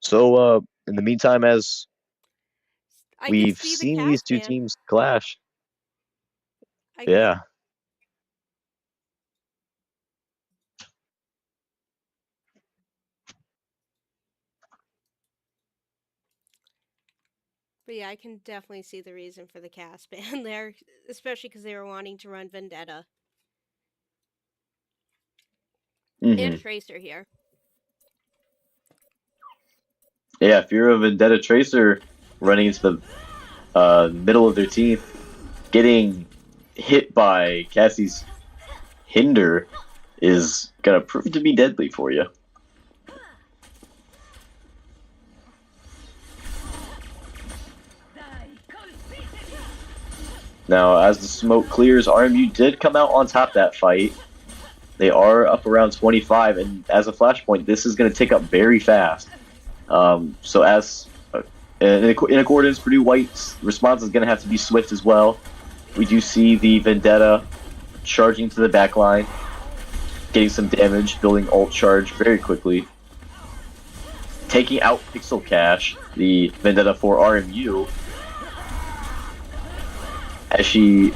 So, in the meantime, as I we've can see the seen these cast two fan. teams clash, I can yeah. But yeah, I can definitely see the reason for the cast ban there, especially because they were wanting to run Vendetta Mm-hmm. and Tracer here. Yeah, if you're a Vendetta Tracer running into the middle of their team, getting hit by Cassie's Hinder is gonna prove to be deadly for you. Now, as the smoke clears, RMU did come out on top that fight. They are up around 25, and as a flashpoint, this is going to tick up very fast. So as in accordance, Purdue White's response is going to have to be swift as well. We do see the Vendetta charging to the back line, getting some damage, building ult charge very quickly. Taking out Pixel Cash, the Vendetta for RMU, as she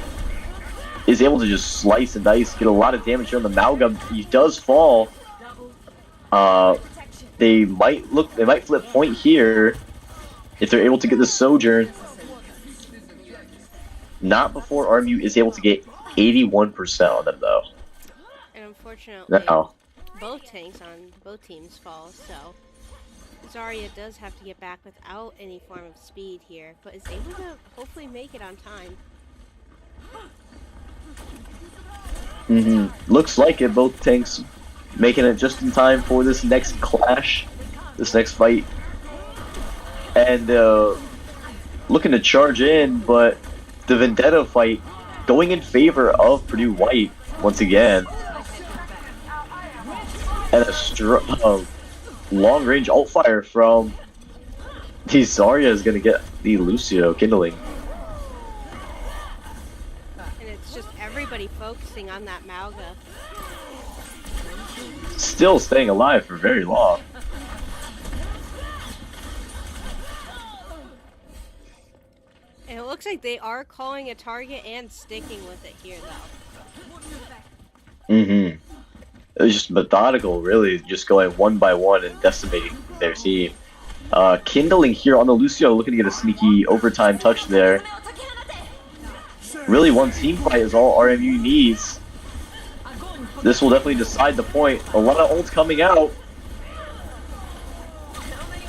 is able to just slice and dice, get a lot of damage here on the Malga. He does fall. They might flip point here if they're able to get the Sojourn. Not before RMU is able to get 81% on them, though. And unfortunately, Now, both tanks on both teams fall, so Zarya does have to get back without any form of speed here, but is able to hopefully make it on time. looks like it. Both tanks making it just in time for this next clash, this next fight. And looking to charge in, but the Vendetta fight going in favor of Purdue White once again. And a long-range alt-fire from the Zarya is going to get the Lucio kindling. And it's just everybody focusing on that Malga. Still staying alive for very long. And it looks like they are calling a target and sticking with it here, though. It was just methodical, really, just going one by one and decimating their team. Kindling here on the Lucio, looking to get a sneaky overtime touch there. Really, one team fight is all RMU needs. This will definitely decide the point. A lot of ults coming out.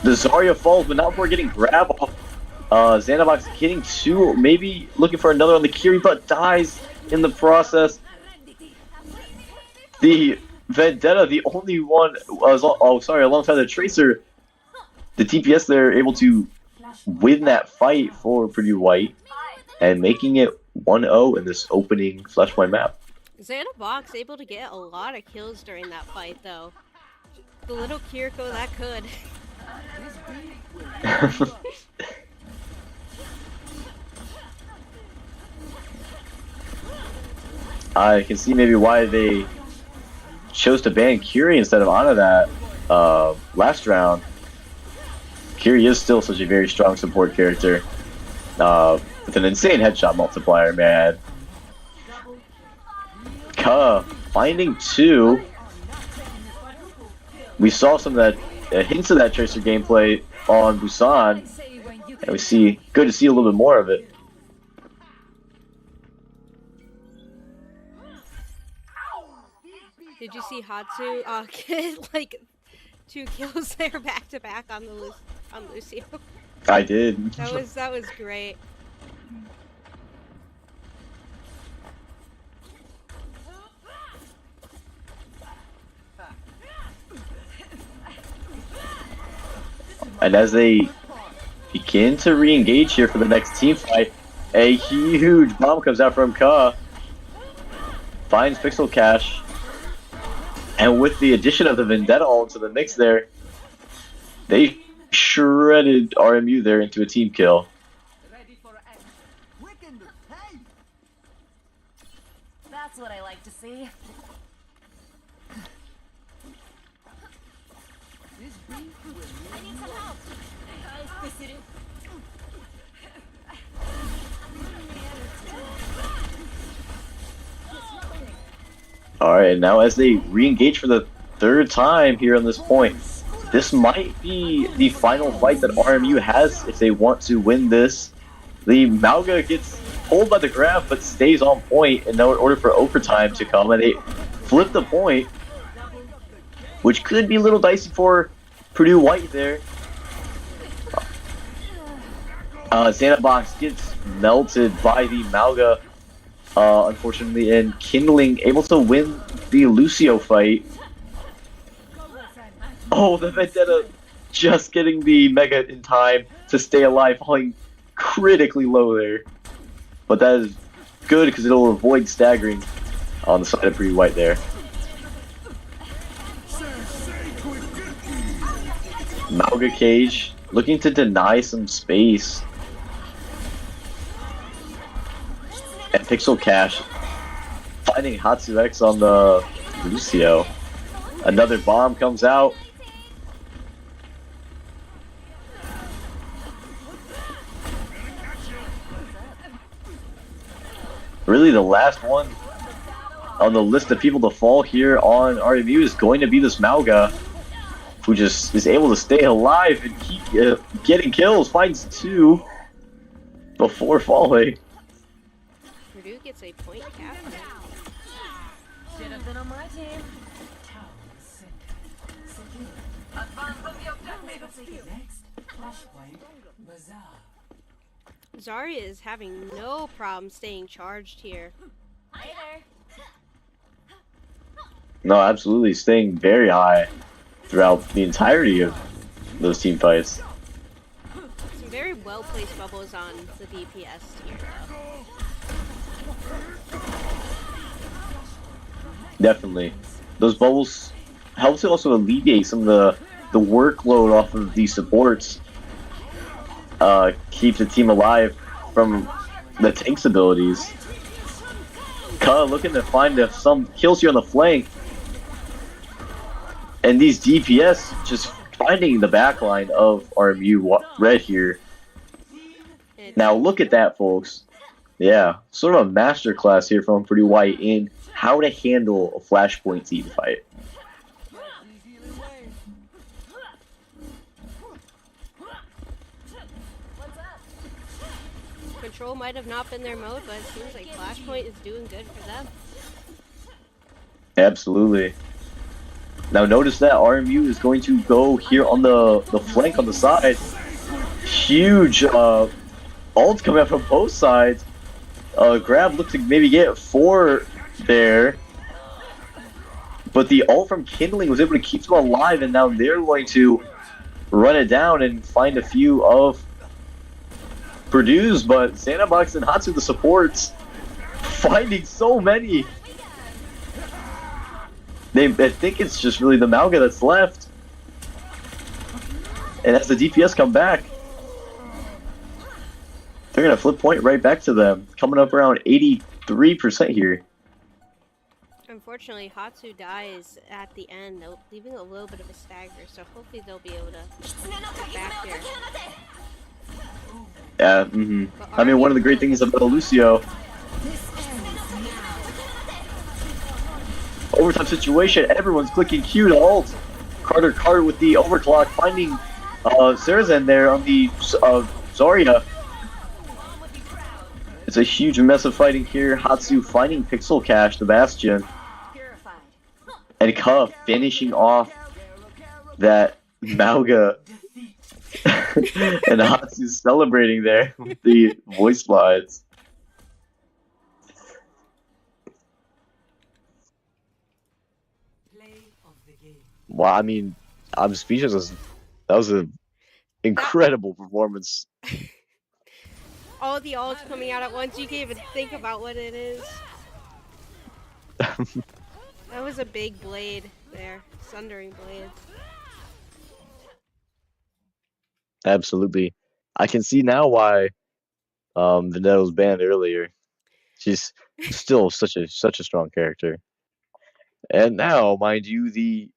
The Zarya falls, but not before getting grabbed off. Xanabox hitting two, maybe looking for another on the Kiri, but dies in the process. The Vendetta, the only one, alongside the Tracer, the TPS there able to win that fight for Purdue White and making it 1-0 in this opening Flashpoint map. Xanabox able to get a lot of kills during that fight, though. The little Kiriko that could. I can see maybe why they chose to ban Kiri instead of Ana that last round. Kiri is still such a very strong support character with an insane headshot multiplier, man. Ka finding two. We saw some of that hints of that Tracer gameplay on Busan, and we see good to see a little bit more of it. Did you see Hatsu get like 2 kills there back to back on the on Lucio? I did. That was great. And as they begin to re-engage here for the next team fight, a huge bomb comes out from Ka. Finds Pixel Cash. And with the addition of the Vendetta all into the mix there, they shredded RMU there into a team kill. That's what I like to see. I need some help. Alright, now as they re-engage for the third time here on this point, this might be the final fight that RMU has if they want to win this. The Malga gets pulled by the grab but stays on point in order for overtime to come, and they flip the point, which could be a little dicey for Purdue White there. Xanabox gets melted by the Malga, unfortunately, and Kindling able to win the Lucio fight. Oh, the Vendetta just getting the Mega in time to stay alive, falling critically low there. But that is good because it'll avoid staggering on the side of Purdue White there. Malga Cage looking to deny some space. And Pixel Cash finding Hatsu X on the Lucio. Another bomb comes out. Really, the last one on the list of people to fall here on RMU is going to be this Malga, who just is able to stay alive and keep getting kills. Finds 2 before falling. Purdue gets a point captain. Should have been on my team. Tower center. Secure. Next, flashpoint, bazaar. Zarya is having no problem staying charged here. Hi there. No, absolutely, staying very high throughout the entirety of those team fights. Some very well placed bubbles on the DPS here, though. Definitely, those bubbles help to also alleviate some of the workload off of these supports. Keep the team alive from the tank's abilities. Ka looking to find some kills here on the flank. And these DPS just finding the backline of RMU Red here. Now look at that, folks. Yeah, sort of a masterclass here from Purdue White in how to handle a flashpoint team fight. What's up? Control might have not been their mode, but it seems like Flashpoint is doing good for them. Absolutely. Now notice that RMU is going to go here on the flank on the side. Huge ult coming out from both sides. Grab looked to maybe get 4 there. But the ult from Kindling was able to keep them alive, and now they're going to run it down and find a few of Purdue's, but Sandbox and Hatsu, the supports, finding so many. I think it's just really the Malga that's left. And as the DPS come back, they're going to flip point right back to them, coming up around 83% here. Unfortunately, Hatsu dies at the end, leaving a little bit of a stagger, so hopefully they'll be able to get back here. Yeah, I mean, one of the great things about Lucio, overtime situation, everyone's clicking Q to ult. Carter with the overclock, finding Sarazen there on the Zarya. It's a huge mess of fighting here. Hatsu finding Pixel Cash, the Bastion. Purified. And Ka finishing off that Malga. And Hatsu's celebrating there with the voice lines. Play of the game. Wow, I mean, I'm speechless. That was an incredible performance. All the ults coming out at once, you can't even think about what it is. That was a big blade there, sundering blade. Absolutely. I can see now why Vanetta was banned earlier. She's still such a strong character. And now, mind you, the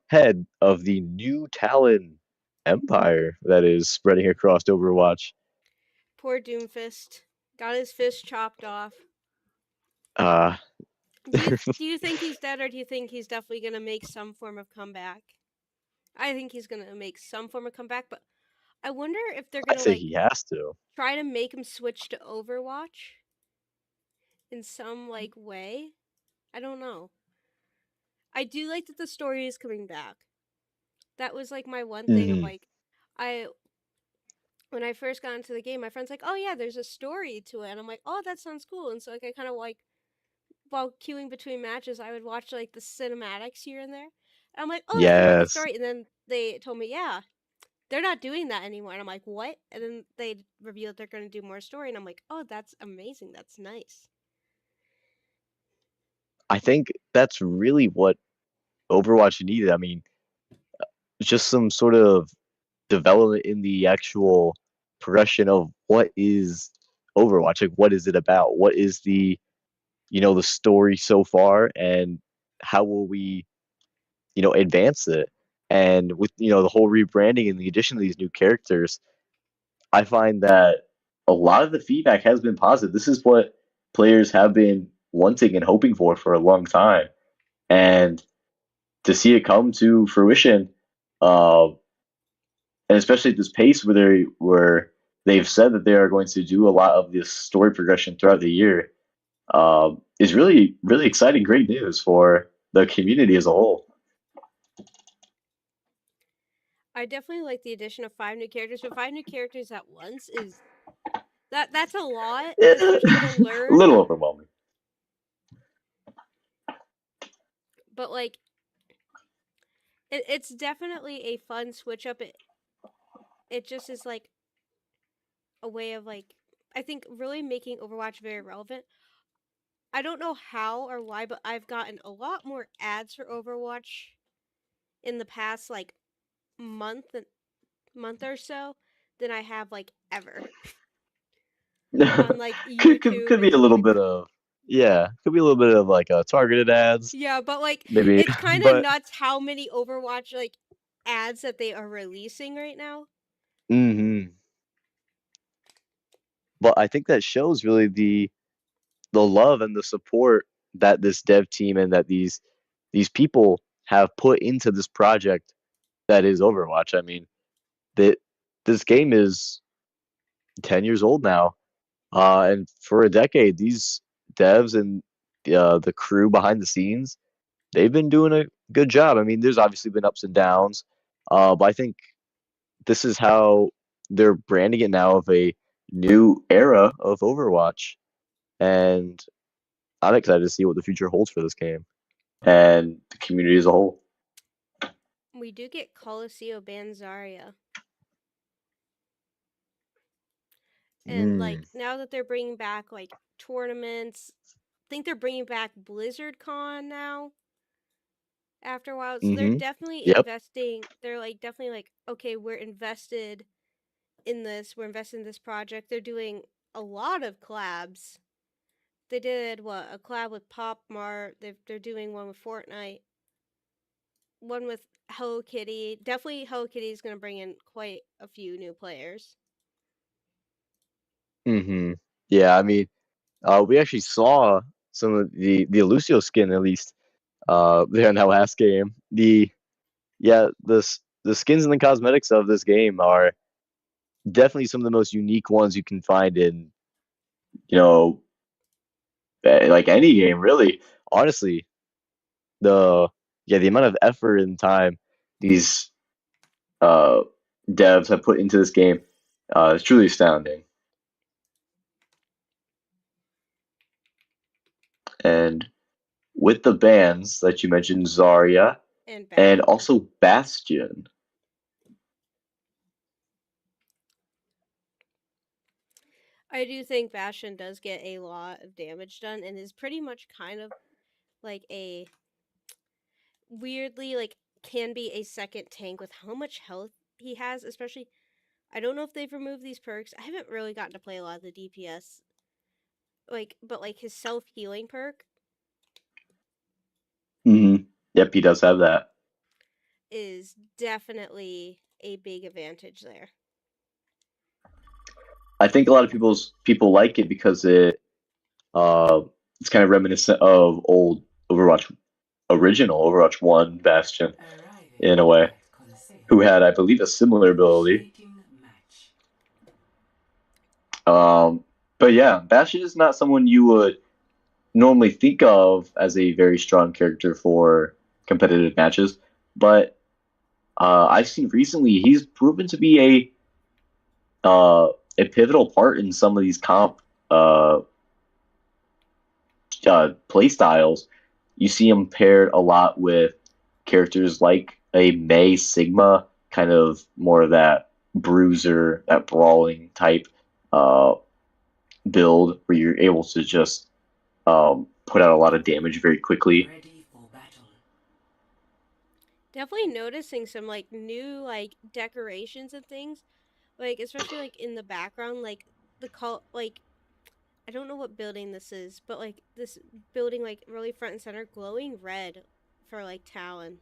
head of the new Talon Empire that is spreading across Overwatch. Poor Doomfist. Got his fist chopped off. Uh, Do you think he's dead, or do you think he's definitely going to make some form of comeback? I think he's going to make some form of comeback, but I wonder if they're I going to say like he has to. try to make him switch to Overwatch in some like way. I don't know. I do like that the story is coming back. That was like my one thing of Mhm. like when I first got into the game, my friend's like, "Oh yeah, there's a story to it," and I'm like, "Oh, that sounds cool." And so like I kind of like while queuing between matches, I would watch like the cinematics here and there. And I'm like, "Oh, that's a cool Yes. story." And then they told me, "Yeah, they're not doing that anymore." And I'm like, "What?" And then they revealed they're going to do more story, and I'm like, "Oh, that's amazing. That's nice." I think that's really what Overwatch needed. I mean, just some sort of development in the actual progression of what is Overwatch, like what is it about? What is the the story so far, and how will we advance it? And with the whole rebranding and the addition of these new characters, I find that a lot of the feedback has been positive. This is what players have been wanting and hoping for a long time, and to see it come to fruition, and especially at this pace where they were they've said that they are going to do a lot of this story progression throughout the year, is really, really exciting, great news for the community as a whole. I definitely like the addition of 5 new characters, but 5 new characters at once is that's a lot, especially to A learn. little overwhelming. But like, it's definitely a fun switch up. It just is like a way of like, I think really making Overwatch very relevant. I don't know how or why, but I've gotten a lot more ads for Overwatch in the past like month month or so than I have like ever on like YouTube Could and be a stuff little like bit that. of, yeah, could be a little bit of like targeted ads, Yeah, but like maybe, it's kind of but nuts how many Overwatch like ads that they are releasing right now. hmm but I think that shows really the love and the support that this dev team and that these people have put into this project that is Overwatch. I mean, that this game is 10 years old now, and for a decade, these devs and the crew behind the scenes, they've been doing a good job. I mean, there's obviously been ups and downs, but I think this is how they're branding it now of a new era of Overwatch, and I'm excited to see what the future holds for this game and the community as a whole. We do get Coliseo ban Zarya. And Mm. like now that they're bringing back like tournaments, I think they're bringing back Blizzard Con now after a while. So they're Mm-hmm. definitely Yep. investing. They're like definitely like, okay, we're invested in this. We're invested in this project. They're doing a lot of collabs. They did what, a collab with Pop Mart. They're doing one with Fortnite, one with Hello Kitty. Definitely Hello Kitty is going to bring in quite a few new players. Mm-hmm. Yeah, I mean, we actually saw some of the Lucio skin at least there in that last game. The skins and the cosmetics of this game are definitely some of the most unique ones you can find in, you know, like any game really. Honestly, the the amount of effort and time these uh devs have put into this game is truly astounding. And with the bands that you mentioned, Zarya And and Bastion. also Bastion. I do think Bastion does get a lot of damage done and is pretty much kind of like a weirdly like can be a second tank with how much health he has, especially I don't know if they've removed these perks. I haven't really gotten to play a lot of the DPS. Like but like his self-healing perk Mm-hmm. Yep, he does have that. is definitely a big advantage there. I think a lot of people like it because uh it's kind of reminiscent of old Overwatch original Overwatch 1 Bastion in a way, who had, I believe, a similar ability. But yeah, Bastion is not someone you would normally think of as a very strong character for competitive matches, but I've seen recently he's proven to be a pivotal part in some of these comp uh, play styles. You see him paired a lot with characters like a Mei Sigma, kind of more of that bruiser, that brawling type uh, build where you're able to just put out a lot of damage very quickly. Definitely noticing some like new like decorations and things. Like especially like in the background, like the call like I don't know what building this is, but like this building like really front and center glowing red for like Talon.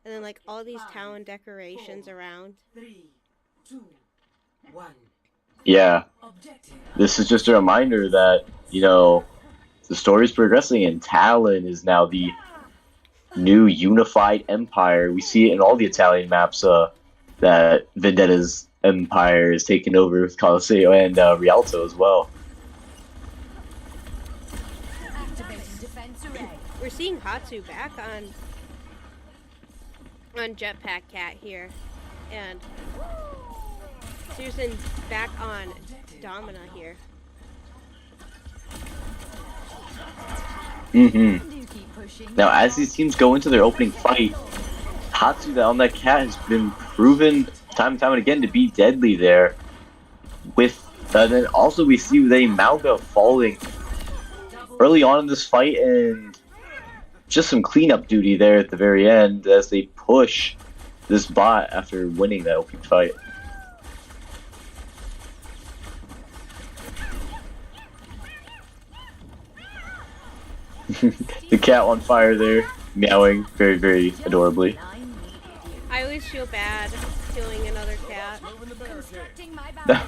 And then like all these Talon decorations around. 3, 2, 1. Yeah, this is just a reminder that, the story's progressing and Talon is now the new unified empire. We see it in all the Italian maps that Vendetta's Empire is taking over with Colosseo and Rialto as well. Activating defense array. We're seeing Hatsu back on Jetpack Cat here, and Susan back on Domina here. Do keep pushing. Now, as these teams go into their opening fight, Hatsu on that cat has been proven time and time again to be deadly there. With then also we see the Mauga falling early on in this fight, and just some cleanup duty there at the very end as they push this bot after winning that opening fight. The cat on fire there, meowing very, very adorably. I always feel bad killing another cat. Constructing my barrier.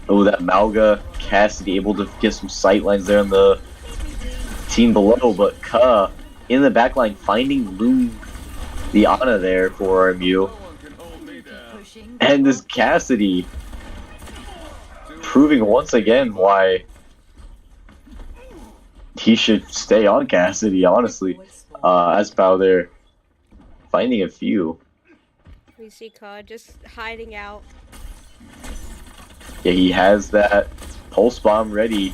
Oh, that Mauga Cassidy able to get some sight lines there on the team below, but Ka in the back line finding Loon the Ana there for RMU. Pushing. And this Cassidy proving once again why he should stay on Cassidy, honestly. As Bao there finding a few. We see Ka just hiding out. Yeah, he has that pulse bomb ready.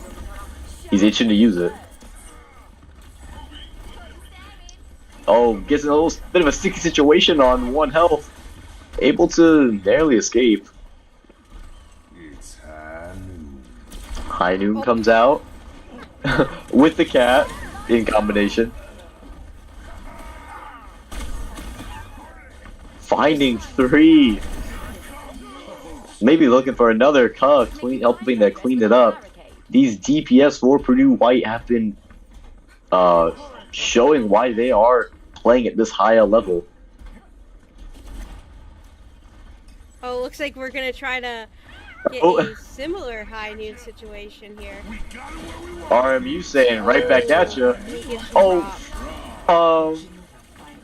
He's itching to use it. Oh, gets in a little bit of a sticky situation on 1 health. Able to narrowly escape. It's high noon. High Noon comes out with the cat in combination. Finding 3. Maybe looking for another Ka, helping to clean it up. These DPS for Purdue White have been showing why they are playing at this high a level. Oh, looks like we're gonna try to get Oh. a similar high noon situation here. RMU saying right back at you. He gets Oh. dropped.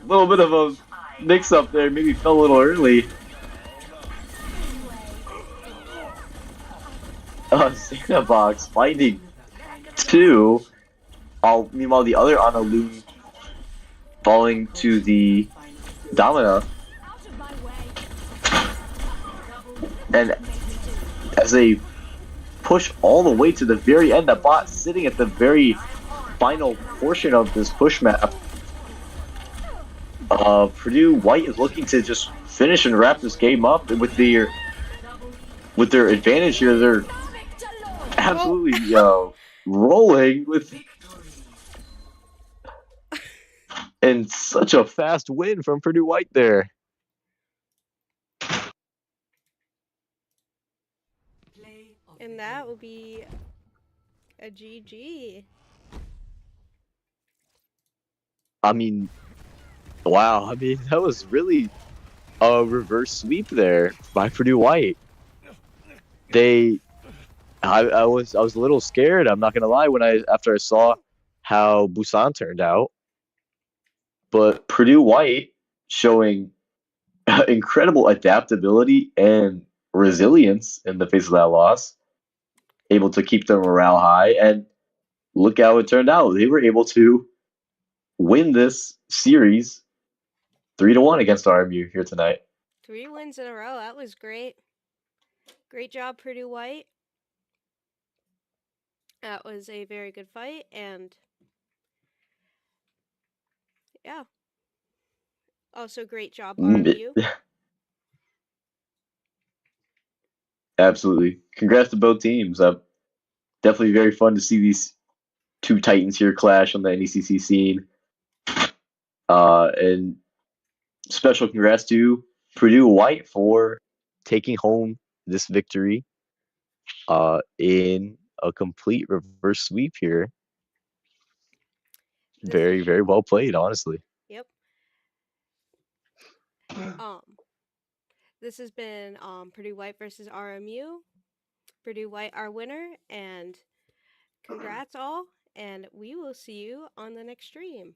Little bit of a mix-up there. Maybe fell a little early. Santa Box finding 2. Meanwhile, the other Analu falling to the Domina. Out of my way. And as they push all the way to the very end, the bot sitting at the very final portion of this push map. Purdue White is looking to just finish and wrap this game up with their advantage here. They're absolutely rolling with, and such a fast win from Purdue White there. And that will be a GG. I mean, wow. I mean, that was really a reverse sweep there by Purdue White. I was a little scared. I'm not gonna lie after I saw how Busan turned out, but Purdue White showing incredible adaptability and resilience in the face of that loss, able to keep their morale high, and look how it turned out. They were able to win this series 3-1 against RMU here tonight. 3 wins in a row. That was great. Great job, Purdue White. That was a very good fight, and yeah. Also, great job, RMU. Absolutely. Congrats to both teams. Definitely very fun to see these two Titans here clash on the NECC scene. And special congrats to Purdue White for taking home this victory in a complete reverse sweep here. Very, very well played, honestly. Yep. This has been Purdue White versus RMU. Purdue White our winner, and congrats all, and we will see you on the next stream.